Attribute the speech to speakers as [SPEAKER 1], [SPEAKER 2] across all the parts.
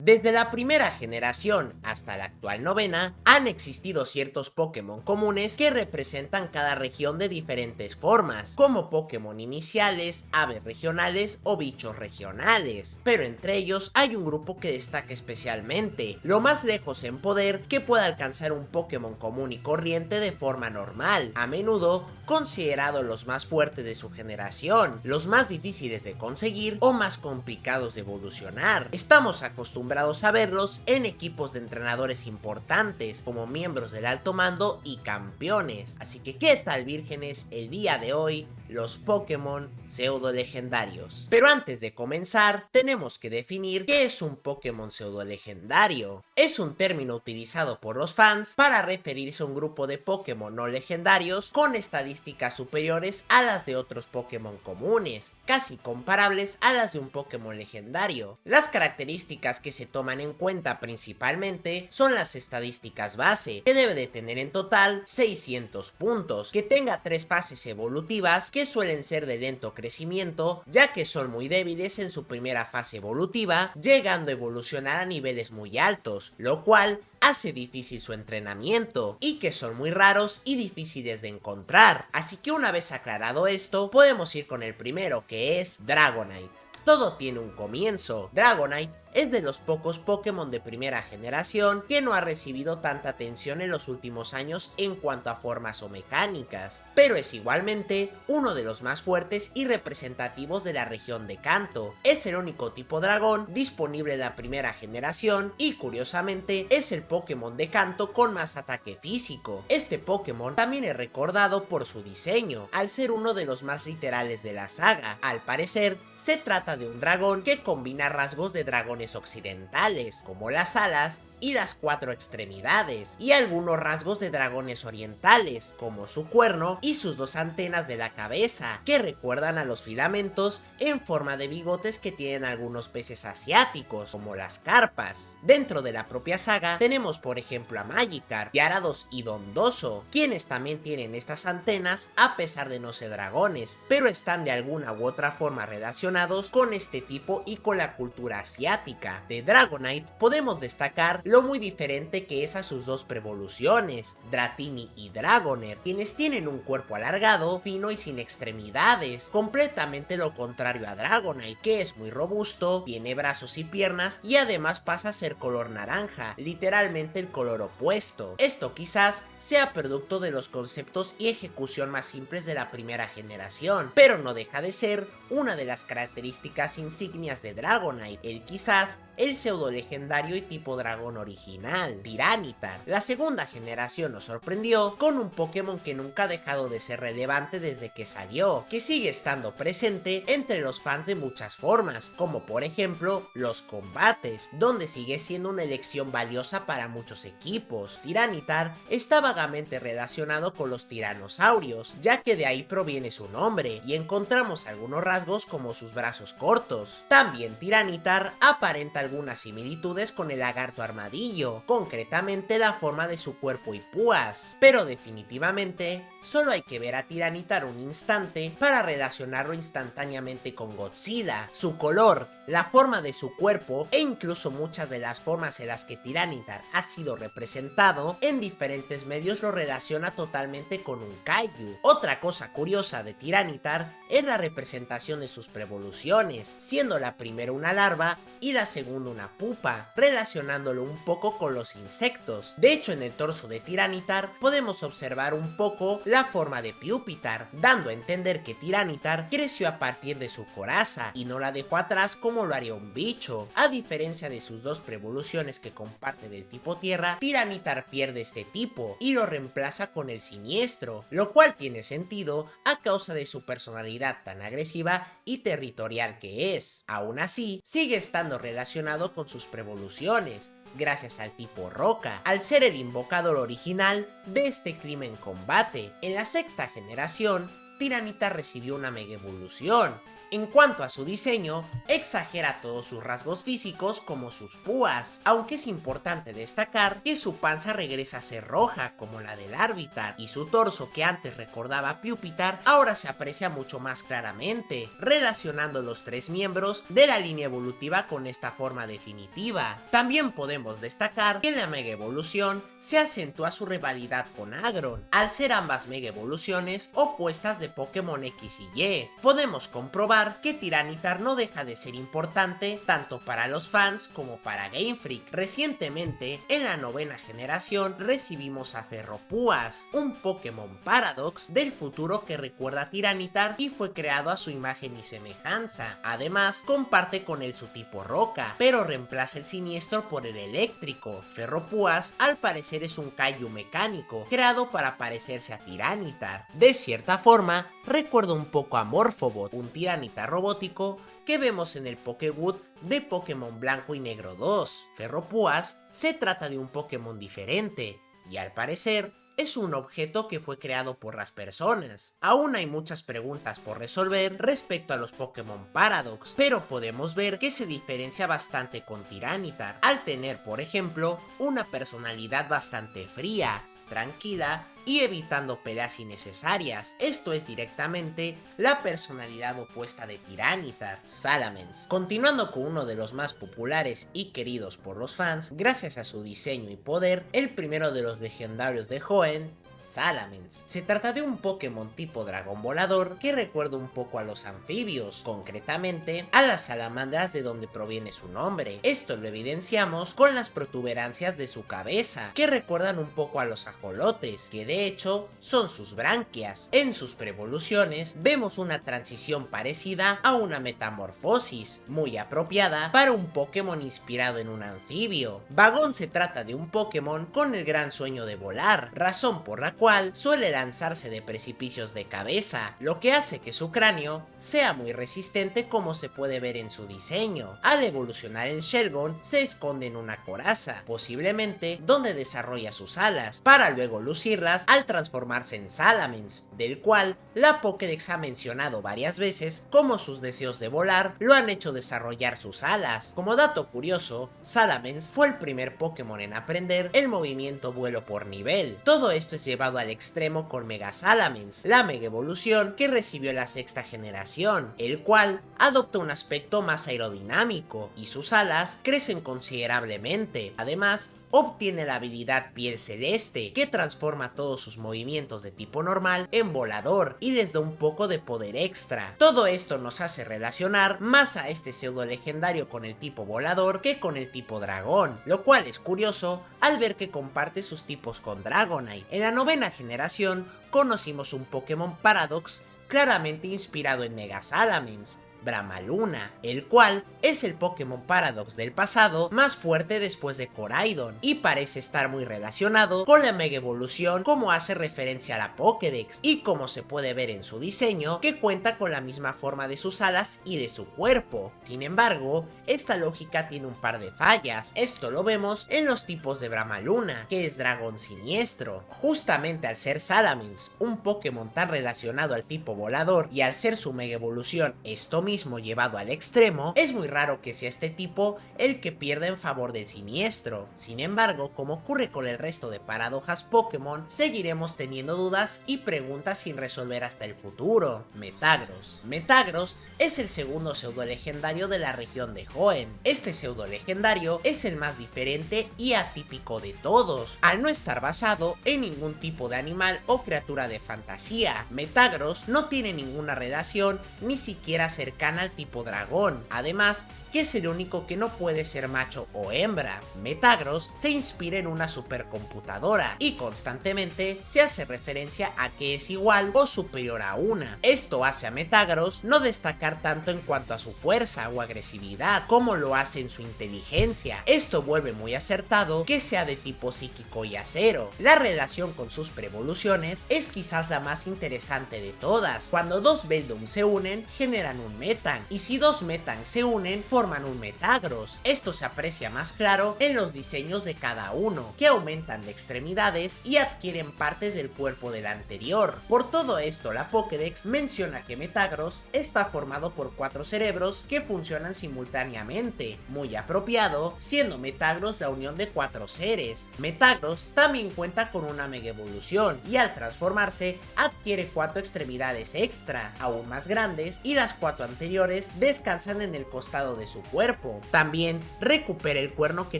[SPEAKER 1] Desde la primera generación hasta la actual novena, han existido ciertos Pokémon comunes que representan cada región de diferentes formas, como Pokémon iniciales, aves regionales o bichos regionales. Pero entre ellos hay un grupo que destaca especialmente, lo más lejos en poder que pueda alcanzar un Pokémon común y corriente de forma normal, a menudo considerados los más fuertes de su generación, los más difíciles de conseguir o más complicados de evolucionar. Estamos acostumbrados a verlos en equipos de entrenadores importantes, como miembros del alto mando y campeones. Así que, ¿qué tal, vírgenes? El día de hoy, los Pokémon pseudo legendarios. Pero antes de comenzar, tenemos que definir qué es un Pokémon pseudo legendario. Es un término utilizado por los fans para referirse a un grupo de Pokémon no legendarios con estadísticas superiores a las de otros Pokémon comunes, casi comparables a las de un Pokémon legendario. Las características que se toman en cuenta principalmente son las estadísticas base, que debe de tener en total 600 puntos, que tenga 3 fases evolutivas que suelen ser de lento crecimiento, ya que son muy débiles en su primera fase evolutiva, llegando a evolucionar a niveles muy altos, lo cual hace difícil su entrenamiento, y que son muy raros y difíciles de encontrar. Así que una vez aclarado esto, podemos ir con el primero, que es Dragonite. Todo tiene un comienzo. Dragonite es de los pocos Pokémon de primera generación que no ha recibido tanta atención en los últimos años en cuanto a formas o mecánicas, pero es igualmente uno de los más fuertes y representativos de la región de Kanto. Es el único tipo dragón disponible en la primera generación y, curiosamente, es el Pokémon de Kanto con más ataque físico. Este Pokémon también es recordado por su diseño, al ser uno de los más literales de la saga. Al parecer, se trata de un dragón que combina rasgos de dragón occidentales, como las alas y las 4 extremidades, y algunos rasgos de dragones orientales, como su cuerno y sus 2 antenas de la cabeza, que recuerdan a los filamentos en forma de bigotes que tienen algunos peces asiáticos, como las carpas. Dentro de la propia saga tenemos por ejemplo a Magikarp, Gyarados y Dondoso, quienes también tienen estas antenas a pesar de no ser dragones, pero están de alguna u otra forma relacionados con este tipo y con la cultura asiática. De Dragonite podemos destacar lo muy diferente que es a sus 2 preevoluciones, Dratini y Dragonair, quienes tienen un cuerpo alargado, fino y sin extremidades, completamente lo contrario a Dragonite, que es muy robusto, tiene brazos y piernas y además pasa a ser color naranja, literalmente el color opuesto. Esto quizás sea producto de los conceptos y ejecución más simples de la primera generación, pero no deja de ser una de las características insignias de Dragonite, el quizás el pseudo legendario y tipo dragón original, Tyranitar. La segunda generación nos sorprendió con un Pokémon que nunca ha dejado de ser relevante desde que salió, que sigue estando presente entre los fans de muchas formas, como por ejemplo los combates, donde sigue siendo una elección valiosa para muchos equipos. Tyranitar está vagamente relacionado con los tiranosaurios, ya que de ahí proviene su nombre, y encontramos algunos rasgos como sus brazos cortos. También Tyranitar aparenta algunas similitudes con el lagarto armadillo, concretamente la forma de su cuerpo y púas, pero definitivamente solo hay que ver a Tyranitar un instante para relacionarlo instantáneamente con Godzilla. Su color, la forma de su cuerpo e incluso muchas de las formas en las que Tyranitar ha sido representado en diferentes medios lo relaciona totalmente con un kaiju. Otra cosa curiosa de Tyranitar es la representación de sus preevoluciones, siendo la primera una larva y la segunda una pupa, relacionándolo un poco con los insectos. De hecho, en el torso de Tyranitar podemos observar un poco la forma de Pupitar, dando a entender que Tyranitar creció a partir de su coraza y no la dejó atrás como lo haría un bicho. A diferencia de sus 2 preevoluciones que comparten el tipo tierra, Tyranitar pierde este tipo y lo reemplaza con el siniestro, lo cual tiene sentido a causa de su personalidad tan agresiva y territorial que es. Aún así, sigue estando relacionado con sus preevoluciones, gracias al tipo roca, al ser el invocador original de este crimen combate. En la 6ª generación, Tyranitar recibió una mega evolución, En cuanto a su diseño, exagera todos sus rasgos físicos como sus púas, aunque es importante destacar que su panza regresa a ser roja como la del Larvitar, y su torso, que antes recordaba a Pupitar, ahora se aprecia mucho más claramente, relacionando los tres miembros de la línea evolutiva con esta forma definitiva. También podemos destacar que en la Mega Evolución se acentúa su rivalidad con Aggron, al ser ambas Mega Evoluciones opuestas de Pokémon X y Y. Podemos comprobar que Tyranitar no deja de ser importante tanto para los fans como para Game Freak. Recientemente, en la 9ª generación, recibimos a Ferropúas, un Pokémon Paradox del futuro que recuerda a Tyranitar y fue creado a su imagen y semejanza. Además, comparte con él su tipo roca, pero reemplaza el siniestro por el eléctrico. Ferropúas, al parecer, es un Kaiju mecánico, creado para parecerse a Tyranitar. De cierta forma, recuerda un poco a Morphobot, un Tyranitar robótico que vemos en el Pokéwood de Pokémon Blanco y Negro 2. Ferropúas se trata de un Pokémon diferente, y al parecer es un objeto que fue creado por las personas. Aún hay muchas preguntas por resolver respecto a los Pokémon Paradox, pero podemos ver que se diferencia bastante con Tyranitar, al tener, por ejemplo, una personalidad bastante fría, tranquila y evitando peleas innecesarias. Esto es directamente la personalidad opuesta de Tyranitar, Salamence. Continuando con uno de los más populares y queridos por los fans, gracias a su diseño y poder, el primero de los legendarios de Hoenn, Salamence. Se trata de un Pokémon tipo dragón volador que recuerda un poco a los anfibios, concretamente a las salamandras de donde proviene su nombre. Esto lo evidenciamos con las protuberancias de su cabeza, que recuerdan un poco a los ajolotes, que de hecho son sus branquias. En sus preevoluciones vemos una transición parecida a una metamorfosis, muy apropiada para un Pokémon inspirado en un anfibio. Bagon se trata de un Pokémon con el gran sueño de volar, razón por la cual suele lanzarse de precipicios de cabeza, lo que hace que su cráneo sea muy resistente, como se puede ver en su diseño. Al evolucionar en Shelgon, se esconde en una coraza, posiblemente donde desarrolla sus alas, para luego lucirlas al transformarse en Salamence, del cual la Pokédex ha mencionado varias veces como sus deseos de volar lo han hecho desarrollar sus alas. Como dato curioso, Salamence fue el primer Pokémon en aprender el movimiento vuelo por nivel. Todo esto es llevado al extremo con Mega Salamence, la Mega Evolución que recibió la 6ª generación, el cual adopta un aspecto más aerodinámico y sus alas crecen considerablemente. Además, obtiene la habilidad Piel Celeste, que transforma todos sus movimientos de tipo normal en volador y les da un poco de poder extra. Todo esto nos hace relacionar más a este pseudo legendario con el tipo volador que con el tipo dragón, lo cual es curioso al ver que comparte sus tipos con Dragonite. En la 9ª generación conocimos un Pokémon Paradox claramente inspirado en Mega Salamence, Bramaluna, el cual es el Pokémon Paradox del pasado más fuerte después de Koraidon y parece estar muy relacionado con la Mega Evolución, como hace referencia a la Pokédex y como se puede ver en su diseño, que cuenta con la misma forma de sus alas y de su cuerpo. Sin embargo, esta lógica tiene un par de fallas. Esto lo vemos en los tipos de Bramaluna, que es dragón siniestro. Justamente al ser Salamence un Pokémon tan relacionado al tipo volador y al ser su Mega Evolución esto mismo llevado al extremo, es muy raro que sea este tipo el que pierda en favor del siniestro. Sin embargo, como ocurre con el resto de paradojas Pokémon, seguiremos teniendo dudas y preguntas sin resolver hasta el futuro. Metagross. Metagross es el segundo pseudo legendario de la región de Hoenn. Este pseudo legendario es el más diferente y atípico de todos, al no estar basado en ningún tipo de animal o criatura de fantasía. Metagross no tiene ninguna relación ni siquiera cercana al tipo dragón, además que es el único que no puede ser macho o hembra. Metagross se inspira en una supercomputadora y constantemente se hace referencia a que es igual o superior a una. Esto hace a Metagross no destacar tanto en cuanto a su fuerza o agresividad como lo hace en su inteligencia. Esto vuelve muy acertado que sea de tipo psíquico y acero. La relación con sus preevoluciones es quizás la más interesante de todas. Cuando dos Beldum se unen, generan un Metang, y si dos Metang se unen, forman un Metagross. Esto se aprecia más claro en los diseños de cada uno, que aumentan de extremidades y adquieren partes del cuerpo del anterior. Por todo esto, la Pokédex menciona que Metagross está formado por 4 cerebros que funcionan simultáneamente, muy apropiado, siendo Metagross la unión de 4 seres. Metagross también cuenta con una Mega Evolución y al transformarse adquiere 4 extremidades extra, aún más grandes, y las 4 anteriores descansan en el costado de su cuerpo. También recupera el cuerno que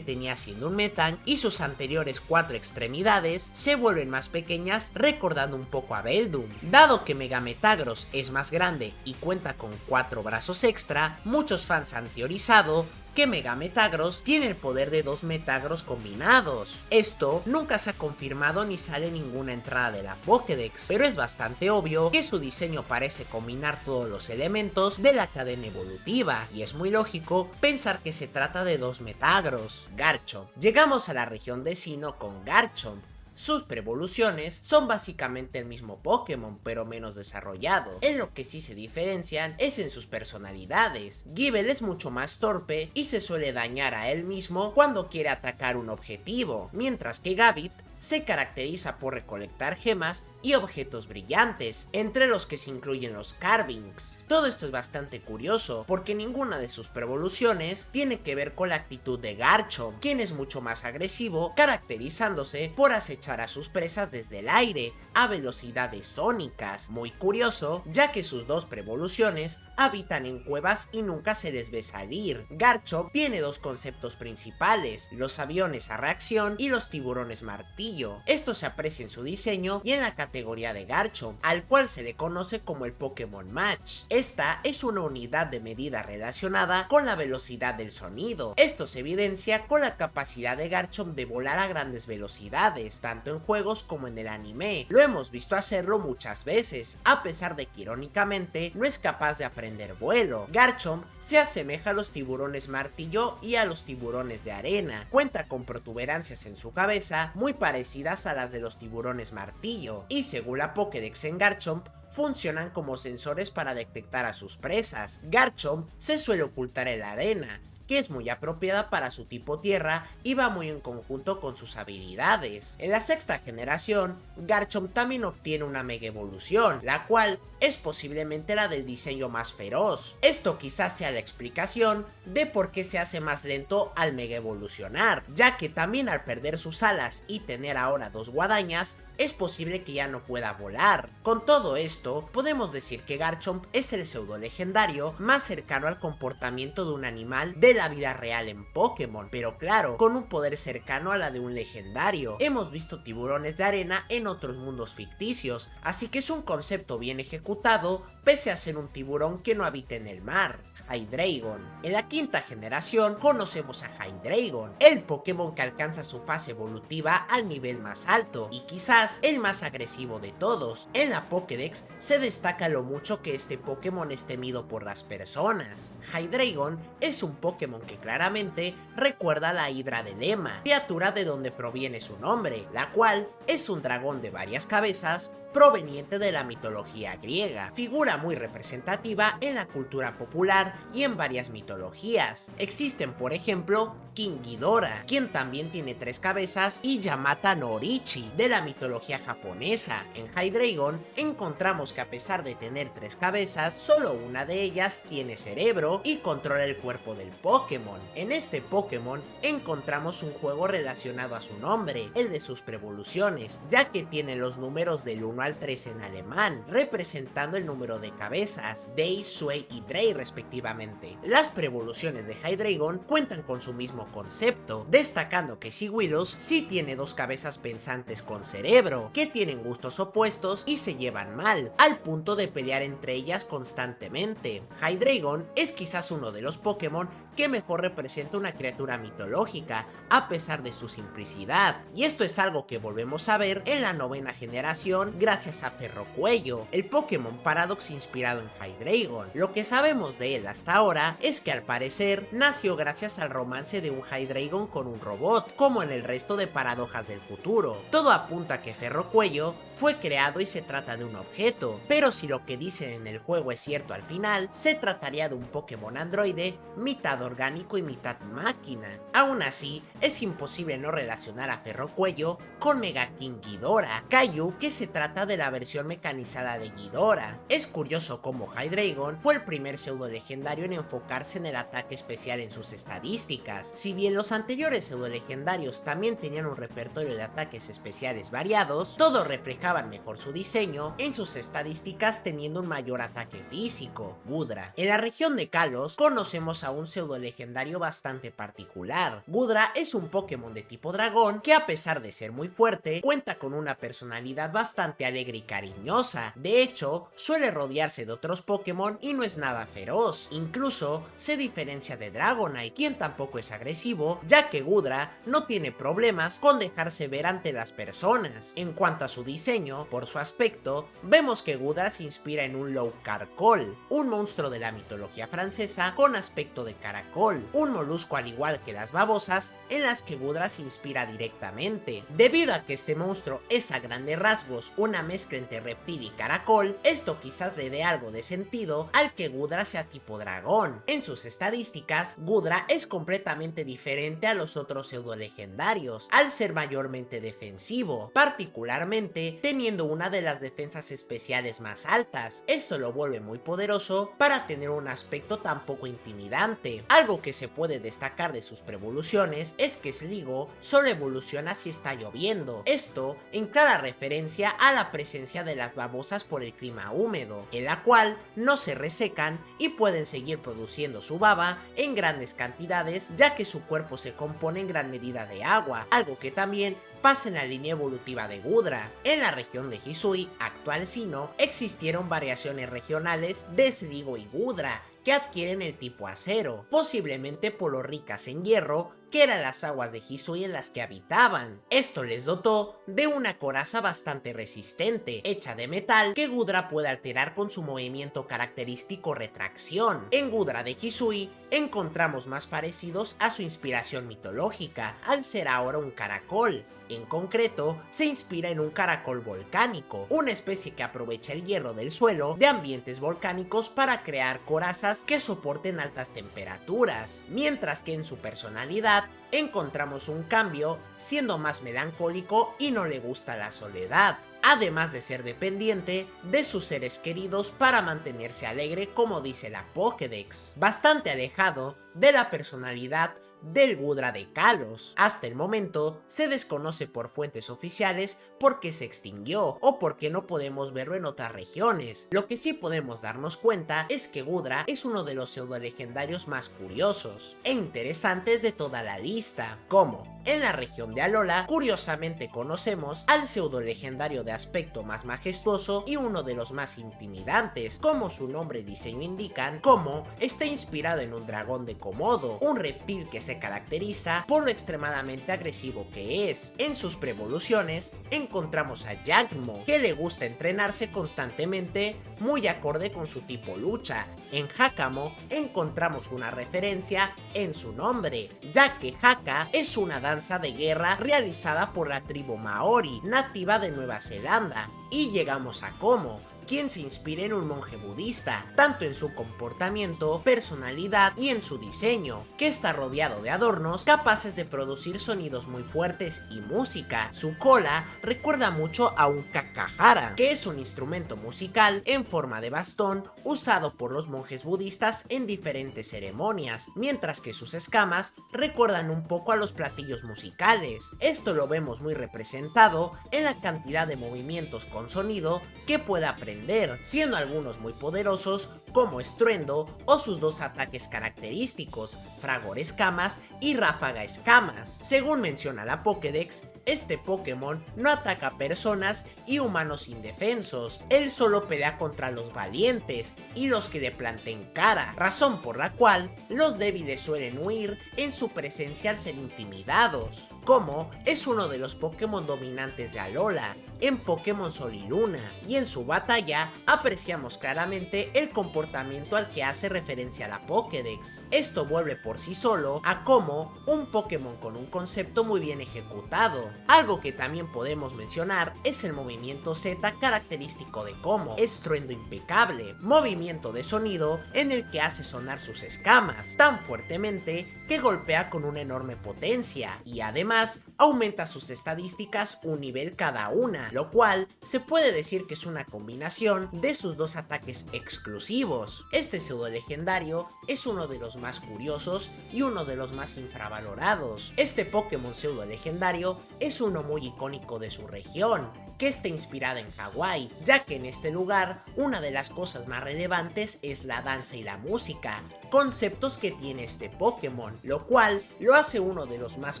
[SPEAKER 1] tenía siendo un Metang y sus anteriores 4 extremidades se vuelven más pequeñas, recordando un poco a Beldum. Dado que Mega Metagross es más grande y cuenta con 4 brazos extra, muchos fans han teorizado que Mega Metagross tiene el poder de 2 Metagross combinados. Esto nunca se ha confirmado ni sale en ninguna entrada de la Pokédex, pero es bastante obvio que su diseño parece combinar todos los elementos de la cadena evolutiva, y es muy lógico pensar que se trata de 2 Metagross. Garchomp. Llegamos a la región de Sinnoh con Garchomp. Sus preevoluciones son básicamente el mismo Pokémon, pero menos desarrollado. En lo que sí se diferencian es en sus personalidades. Gible es mucho más torpe y se suele dañar a él mismo cuando quiere atacar un objetivo, mientras que Gabite se caracteriza por recolectar gemas y objetos brillantes, entre los que se incluyen los Carvings. Todo esto es bastante curioso, porque ninguna de sus preevoluciones tiene que ver con la actitud de Garchomp, quien es mucho más agresivo, caracterizándose por acechar a sus presas desde el aire, a velocidades sónicas. Muy curioso, ya que sus 2 preevoluciones habitan en cuevas y nunca se les ve salir. Garchomp tiene 2 conceptos principales, los aviones a reacción y los tiburones martillo. Esto se aprecia en su diseño y en la categoría de Garchomp, al cual se le conoce como el Pokémon Match. Esta es una unidad de medida relacionada con la velocidad del sonido. Esto se evidencia con la capacidad de Garchomp de volar a grandes velocidades, tanto en juegos como en el anime. Lo hemos visto hacerlo muchas veces, a pesar de que irónicamente no es capaz de aprender vuelo. Garchomp se asemeja a los tiburones martillo y a los tiburones de arena. Cuenta con protuberancias en su cabeza muy parecidas a las de los tiburones martillo, y según la Pokédex en Garchomp, funcionan como sensores para detectar a sus presas. Garchomp se suele ocultar en la arena, que es muy apropiada para su tipo tierra y va muy en conjunto con sus habilidades. En la 6ª generación, Garchomp también obtiene una Mega Evolución, la cual es posiblemente la del diseño más feroz. Esto quizás sea la explicación de por qué se hace más lento al Mega Evolucionar, ya que también al perder sus alas y tener ahora 2 guadañas, es posible que ya no pueda volar. Con todo esto, podemos decir que Garchomp es el pseudo legendario más cercano al comportamiento de un animal de la vida real en Pokémon, pero claro, con un poder cercano a la de un legendario. Hemos visto tiburones de arena en otros mundos ficticios, así que es un concepto bien ejecutado, pese a ser un tiburón que no habita en el mar. Hydreigon. En la 5ª generación conocemos a Hydreigon, el Pokémon que alcanza su fase evolutiva al nivel más alto y quizás el más agresivo de todos. En la Pokédex se destaca lo mucho que este Pokémon es temido por las personas. Hydreigon es un Pokémon que claramente recuerda a la Hidra de Lema, criatura de donde proviene su nombre, la cual es un dragón de varias cabezas proveniente de la mitología griega, figura muy representativa en la cultura popular y en varias mitologías. Existen, por ejemplo, King Ghidorah, quien también tiene 3 cabezas, y Yamata no Orichi, de la mitología japonesa. En Hydreigon encontramos que a pesar de tener 3 cabezas, solo una de ellas tiene cerebro y controla el cuerpo del Pokémon. En este Pokémon encontramos un juego relacionado a su nombre, el de sus preevoluciones, ya que tiene los números del 1 al 3 en alemán, representando el número de cabezas, Dei, Sui y Drei respectivamente. Las preevoluciones de Hydreigon cuentan con su mismo concepto, destacando que Sigilus sí tiene 2 cabezas pensantes con cerebro, que tienen gustos opuestos y se llevan mal, al punto de pelear entre ellas constantemente. Hydreigon es quizás uno de los Pokémon que mejor representa una criatura mitológica, a pesar de su simplicidad, y esto es algo que volvemos a ver en la 9ª generación gracias a Ferrocuello, el Pokémon Paradox inspirado en Hydreigon. Lo que sabemos de él hasta ahora es que al parecer nació gracias al romance de un Hydreigon con un robot, como en el resto de paradojas del futuro. Todo apunta a que Ferrocuello fue creado y se trata de un objeto, pero si lo que dicen en el juego es cierto al final, se trataría de un Pokémon androide mitad orgánico y mitad máquina. Aún así, es imposible no relacionar a Ferrocuello con Mega King Ghidorah, Kaiju que se trata de la versión mecanizada de Ghidorah. Es curioso cómo Hydreigon fue el primer pseudo legendario en enfocarse en el ataque especial en sus estadísticas. Si bien los anteriores pseudo legendarios también tenían un repertorio de ataques especiales variados, todos reflejaban mejor su diseño en sus estadísticas teniendo un mayor ataque físico, Goodra. En la región de Kalos conocemos a un pseudo legendario bastante particular. Goodra es un Pokémon de tipo dragón que a pesar de ser muy fuerte, cuenta con una personalidad bastante alegre y cariñosa. De hecho, suele rodearse de otros Pokémon y no es nada feroz. Incluso se diferencia de Dragonite, quien tampoco es agresivo, ya que Goodra no tiene problemas con dejarse ver ante las personas. En cuanto a su diseño, por su aspecto, vemos que Goodra se inspira en un Loup-Caracol, un monstruo de la mitología francesa con aspecto de caracol, un molusco al igual que las babosas en las que Goodra se inspira directamente. Debido a que este monstruo es a grandes rasgos una mezcla entre reptil y caracol, esto quizás le dé algo de sentido al que Goodra sea tipo dragón. En sus estadísticas, Goodra es completamente diferente a los otros pseudo legendarios, al ser mayormente defensivo, particularmente teniendo una de las defensas especiales más altas. Esto lo vuelve muy poderoso para tener un aspecto tan poco intimidante. Algo que se puede destacar de sus preevoluciones es que Sligo solo evoluciona si está lloviendo. Esto en clara referencia a la presencia de las babosas por el clima húmedo, en la cual no se resecan y pueden seguir produciendo su baba en grandes cantidades, ya que su cuerpo se compone en gran medida de agua, algo que también pasa en la línea evolutiva de Goodra. En la región de Hisui, actual Sinnoh, existieron variaciones regionales de Sligo y Goodra que adquieren el tipo acero, posiblemente por lo ricas en hierro que eran las aguas de Hisui en las que habitaban. Esto les dotó de una coraza bastante resistente, hecha de metal que Goodra puede alterar con su movimiento característico retracción. En Goodra de Hisui encontramos más parecidos a su inspiración mitológica, al ser ahora un caracol. En concreto, se inspira en un caracol volcánico, una especie que aprovecha el hierro del suelo de ambientes volcánicos para crear corazas que soporten altas temperaturas, mientras que en su personalidad encontramos un cambio, siendo más melancólico y no le gusta la soledad, además de ser dependiente de sus seres queridos para mantenerse alegre, como dice la Pokédex, bastante alejado de la personalidad del Goodra de Kalos. Hasta el momento se desconoce por fuentes oficiales por qué se extinguió o por qué no podemos verlo en otras regiones. Lo que sí podemos darnos cuenta es que Goodra es uno de los pseudo legendarios más curiosos e interesantes de toda la lista, como en la región de Alola curiosamente conocemos al pseudo legendario de aspecto más majestuoso y uno de los más intimidantes, como su nombre y diseño indican, como está inspirado en un dragón de Komodo, un reptil que se caracteriza por lo extremadamente agresivo que es. En sus preevoluciones encontramos a Yagmo, que le gusta entrenarse constantemente, muy acorde con su tipo lucha. En Hakamo encontramos una referencia en su nombre, ya que Haka es una danza de guerra realizada por la tribu Maori, nativa de Nueva Zelanda. Y llegamos a Como, quien se inspira en un monje budista, tanto en su comportamiento, personalidad y en su diseño, que está rodeado de adornos capaces de producir sonidos muy fuertes y música. Su cola recuerda mucho a un kakahara, que es un instrumento musical en forma de bastón usado por los monjes budistas en diferentes ceremonias, mientras que sus escamas recuerdan un poco a los platillos musicales. Esto lo vemos muy representado en la cantidad de movimientos con sonido que puede aprender, siendo algunos muy poderosos como Estruendo o sus dos ataques característicos, Fragor Escamas y Ráfaga Escamas. Según menciona la Pokédex, Este Pokémon no ataca personas y humanos indefensos, él solo pelea contra los valientes y los que le planten cara, razón por la cual los débiles suelen huir en su presencia al ser intimidados. Como es uno de los Pokémon dominantes de Alola en Pokémon Sol y Luna, y en su batalla apreciamos claramente el comportamiento al que hace referencia la Pokédex. Esto vuelve por sí solo a como un Pokémon con un concepto muy bien ejecutado. Algo que también podemos mencionar es el movimiento Z característico de Como, estruendo impecable, movimiento de sonido en el que hace sonar sus escamas tan fuertemente que golpea con una enorme potencia, y además aumenta sus estadísticas un nivel cada una, lo cual se puede decir que es una combinación de sus dos ataques exclusivos. Este pseudo legendario es uno de los más curiosos y uno de los más infravalorados. Este Pokémon pseudo legendario es uno muy icónico de su región, que está inspirada en Hawái, ya que en este lugar una de las cosas más relevantes es la danza y la música, conceptos que tiene este Pokémon, lo cual lo hace uno de los más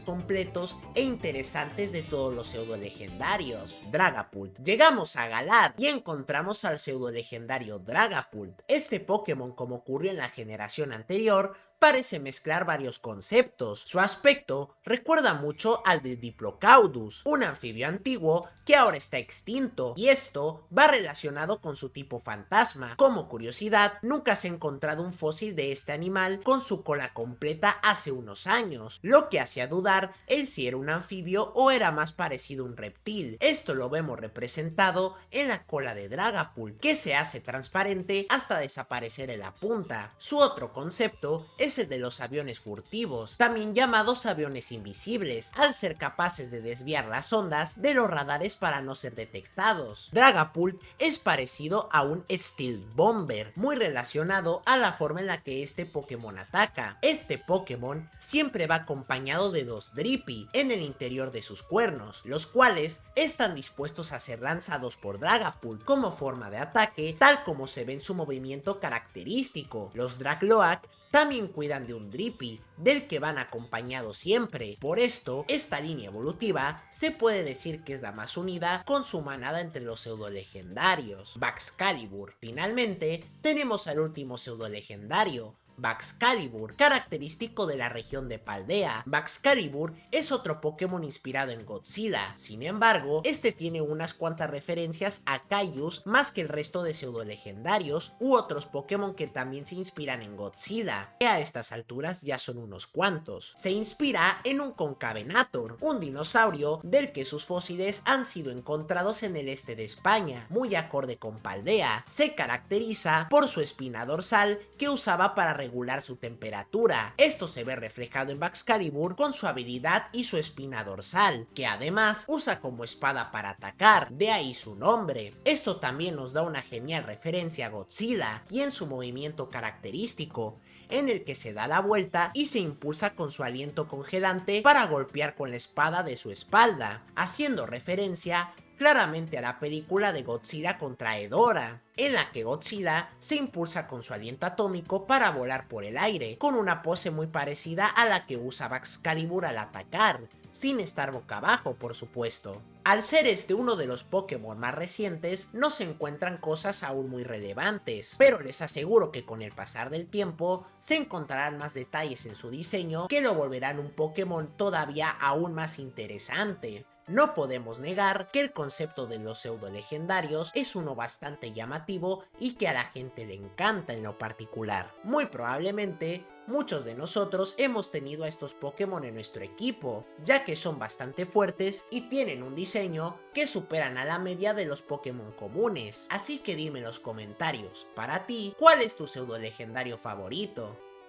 [SPEAKER 1] completos e interesantes de todos los pseudo legendarios. Dragapult. Llegamos a Galar y encontramos al pseudo legendario Dragapult. Este Pokémon, como ocurrió en la generación anterior, parece mezclar varios conceptos. Su aspecto recuerda mucho al de Diplocaudus, un anfibio antiguo que ahora está extinto, y esto va relacionado con su tipo fantasma. Como curiosidad, nunca se ha encontrado un fósil de este animal con su cola completa hace unos años, lo que hacía dudar el si era un anfibio o era más parecido a un reptil. Esto lo vemos representado en la cola de Dragapult, que se hace transparente hasta desaparecer en la punta. Su otro concepto es el de los aviones furtivos, también llamados aviones invisibles, al ser capaces de desviar las ondas de los radares para no ser detectados. Dragapult es parecido a un Steel Bomber, muy relacionado a la forma en la que este Pokémon ataca. Este Pokémon siempre va acompañado de dos Drippy en el interior de sus cuernos, los cuales están dispuestos a ser lanzados por Dragapult como forma de ataque, tal como se ve en su movimiento característico. Los Dragloak también cuidan de un Drippy, del que van acompañados siempre. Por esto, esta línea evolutiva se puede decir que es la más unida con su manada entre los pseudo legendarios. Baxcalibur. Finalmente, tenemos al último pseudo legendario, Baxcalibur, característico de la región de Paldea. Baxcalibur es otro Pokémon inspirado en Godzilla, sin embargo, este tiene unas cuantas referencias a Kaijus más que el resto de pseudo legendarios u otros Pokémon que también se inspiran en Godzilla, que a estas alturas ya son unos cuantos. Se inspira en un Concavenator, un dinosaurio del que sus fósiles han sido encontrados en el este de España, muy acorde con Paldea. Se caracteriza por su espina dorsal que usaba para regular su temperatura. Esto se ve reflejado en Baxcalibur con su habilidad y su espina dorsal, que además usa como espada para atacar, de ahí su nombre. Esto también nos da una genial referencia a Godzilla y en su movimiento característico, en el que se da la vuelta y se impulsa con su aliento congelante para golpear con la espada de su espalda, haciendo referencia claramente a la película de Godzilla contra Hedorah, en la que Godzilla se impulsa con su aliento atómico para volar por el aire, con una pose muy parecida a la que usa Baxcalibur al atacar, sin estar boca abajo, por supuesto. Al ser este uno de los Pokémon más recientes, no se encuentran cosas aún muy relevantes, pero les aseguro que con el pasar del tiempo se encontrarán más detalles en su diseño que lo volverán un Pokémon todavía aún más interesante. No podemos negar que el concepto de los pseudo legendarios es uno bastante llamativo y que a la gente le encanta en lo particular. Muy probablemente muchos de nosotros hemos tenido a estos Pokémon en nuestro equipo, ya que son bastante fuertes y tienen un diseño que superan a la media de los Pokémon comunes. Así que dime en los comentarios, para ti, ¿cuál es tu pseudo legendario favorito?